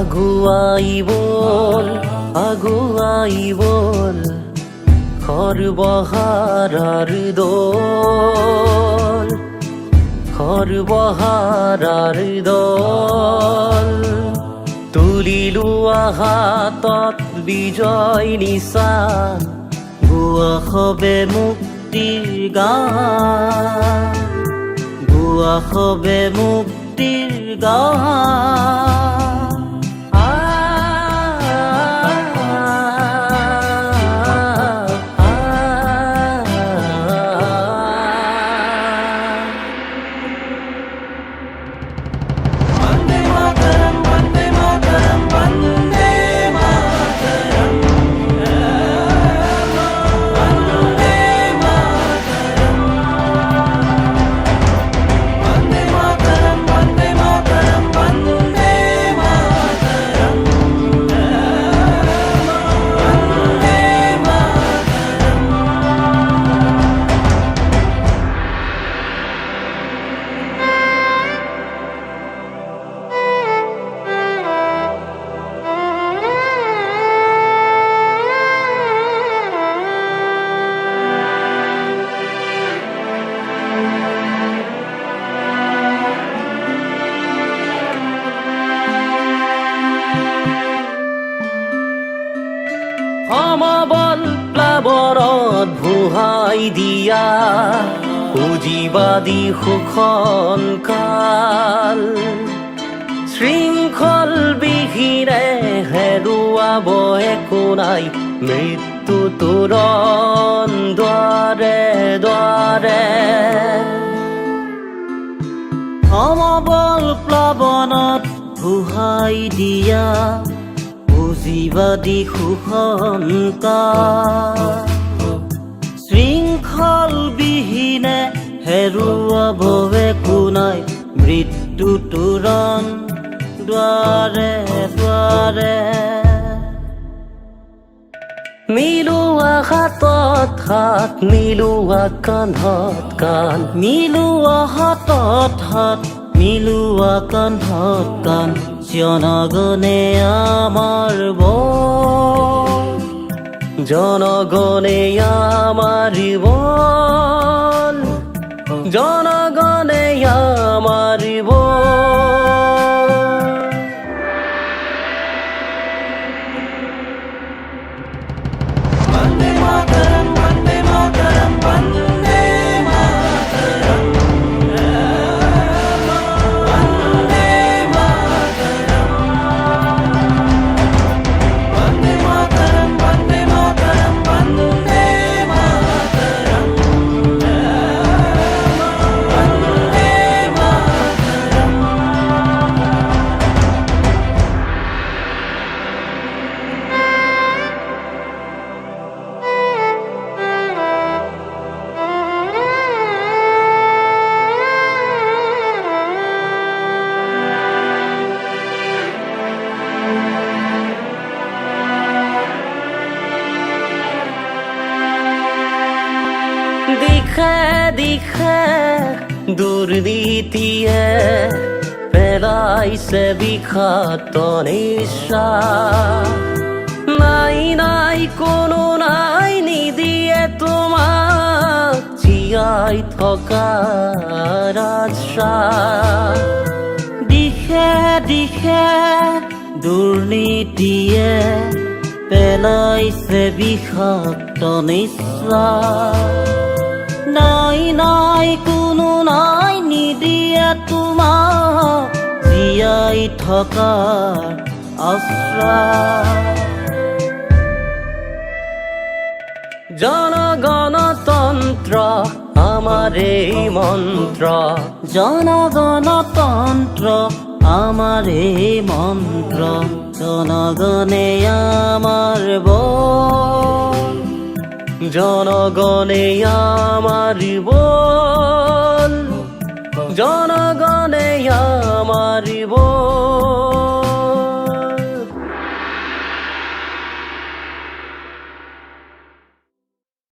আগুৱাই বল সৰ্বহাৰাৰ দল তুলিলো হাতত বিজয় নিশান গোৱা হবে মুক্তিৰ গান গোৱা হবে মুক্তিৰ গান সমবল প্লাৱনত ভুহাই দিয়া পুঁজিবাদী শোষণ কাল শৃংখল বিহীনে হেৰুৱাব একো নাই মৃত্যু তোৰণ দুৱাৰে দুৱাৰে সমবল প্লাৱনত ভুহাই দিয়া পুঁজিবাদী শোষণ শৃংখল বিহীনে হেৰুৱাব একো নাই মৃত্যু তোৰণ দুৱাৰে দুৱাৰে মিলোৱা হাতত হাত মিলোৱা কান্ধত কান্ধ মিলোৱা হাতত হাত মিলোৱা কান্ধত কান্ধ জনগণে আমাৰ বল জনগণে আমাৰ বল জনগণে আমাৰ বল বন্দে মাতৰম বন্দে মাতৰম বন্দে মাতৰম দিশে দুৰ্নীতিয়ে পেলাইছে বিষাক্ত নিচা নাই কোনো নাই নিদিয়ে তোমাক জীয়াই থকাৰ আশা দিশে দিশে দুৰ্নীতিয়ে পেলাইছে বিষাক্ত নিচা নাই কোনো নাই নিদিয়ে তোমাক জীয়াই থকাৰ আশ্ৰা জনগণতন্ত্ৰ আমাৰ এই মন্ত্ৰ জনগণতন্ত্ৰ আমাৰ এই মন্ত্ৰ জনগণে আমাৰ বল জনগণে আমাৰ বল জন